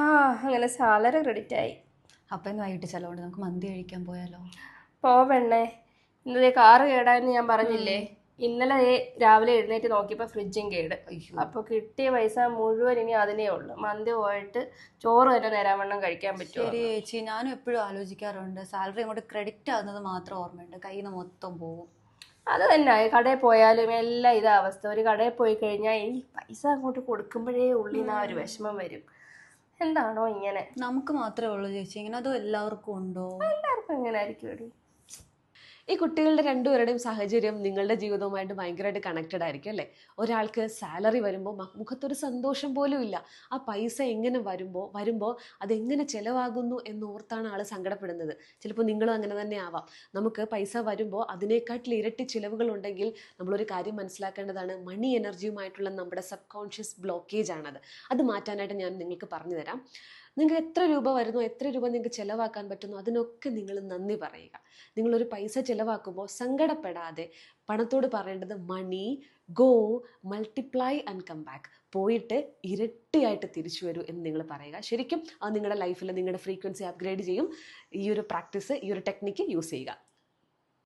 ആ അങ്ങനെ salary credit ആയി. അപ്പം ഇന്ന് വൈകിട്ട് ചിലവുണ്ട്, നമുക്ക് മന്തി കഴിക്കാൻ പോയാലോ? പോവണ്ണേ. ഇന്നലെ കാറ് കേടായെന്ന് ഞാൻ പറഞ്ഞില്ലേ. ഇന്നലെ രാവിലെ എഴുന്നേറ്റ് നോക്കിയപ്പോൾ ഫ്രിഡ്ജും കേട്. അയ്യോ. അപ്പോൾ കിട്ടിയ പൈസ മുഴുവൻ ഇനി അതിനേ ഉള്ളു. മന്തി പോയിട്ട് ചോറ് തന്നെ നേരാവണ്ണം കഴിക്കാൻ പറ്റുമോ? ശരി ചേച്ചി, ഞാനും എപ്പോഴും ആലോചിക്കാറുണ്ട്, സാലറി അങ്ങോട്ട് ക്രെഡിറ്റ് ആകുന്നത് മാത്രം ഓർമ്മയുണ്ട്, കയ്യിൽ നിന്ന് മൊത്തം പോകും. അത് തന്നെ കടയിൽ പോയാലും എല്ലാം ഇതാ അവസ്ഥ. ഒരു കടയിൽ പോയി കഴിഞ്ഞാൽ ഈ പൈസ അങ്ങോട്ട് കൊടുക്കുമ്പോഴേ ഉള്ളിൽ നിന്ന് ആ ഒരു വിഷമം വരും. എന്താണോ ഇങ്ങനെ? നമുക്ക് മാത്രമേ ഉള്ളൂ ചേച്ചി ഇങ്ങനെ, അതോ എല്ലാവർക്കും ഉണ്ടോ? എല്ലാവർക്കും എങ്ങനെ ആയിരിക്കും? ഈ കുട്ടികളുടെ രണ്ടുപേരുടെയും സാഹചര്യം നിങ്ങളുടെ ജീവിതവുമായിട്ട് ഭയങ്കരമായിട്ട് കണക്റ്റഡ് ആയിരിക്കും അല്ലേ? ഒരാൾക്ക് സാലറി വരുമ്പോൾ മുഖത്തൊരു സന്തോഷം പോലും ഇല്ല. ആ പൈസ എങ്ങനെ വരുമ്പോൾ അതെങ്ങനെ ചിലവാകുന്നു എന്നോർത്താണ് ആൾ സങ്കടപ്പെടുന്നത്. ചിലപ്പോൾ നിങ്ങളും അങ്ങനെ തന്നെ ആവാം. നമുക്ക് പൈസ വരുമ്പോൾ അതിനേക്കാട്ടിൽ ഇരട്ടി ചിലവുകൾ ഉണ്ടെങ്കിൽ നമ്മളൊരു കാര്യം മനസ്സിലാക്കേണ്ടതാണ്, മണി എനർജിയുമായിട്ടുള്ള നമ്മുടെ സബ് കോൺഷ്യസ് ബ്ലോക്കേജ് ആണത്. അത് മാറ്റാനായിട്ട് ഞാൻ നിങ്ങൾക്ക് പറഞ്ഞു തരാം. നിങ്ങൾക്ക് എത്ര രൂപ വരുന്നു, എത്ര രൂപ നിങ്ങൾക്ക് ചിലവാക്കാൻ പറ്റുന്നു, അതിനൊക്കെ നിങ്ങൾ നന്ദി പറയുക. നിങ്ങളൊരു പൈസ ചിലവാക്കുമ്പോൾ സങ്കടപ്പെടാതെ പണത്തോട് പറയേണ്ടത് money go multiply and come back, പോയിട്ട് ഇരട്ടിയായിട്ട് തിരിച്ചു വരൂ എന്ന് നിങ്ങൾ പറയുക. ശരിക്കും അത് നിങ്ങളുടെ ലൈഫിൽ നിങ്ങളുടെ ഫ്രീക്വൻസി അപ്ഗ്രേഡ് ചെയ്യും. ഈ ഒരു പ്രാക്ടീസ്, ഈ ഒരു ടെക്നിക്ക് യൂസ് ചെയ്യുക.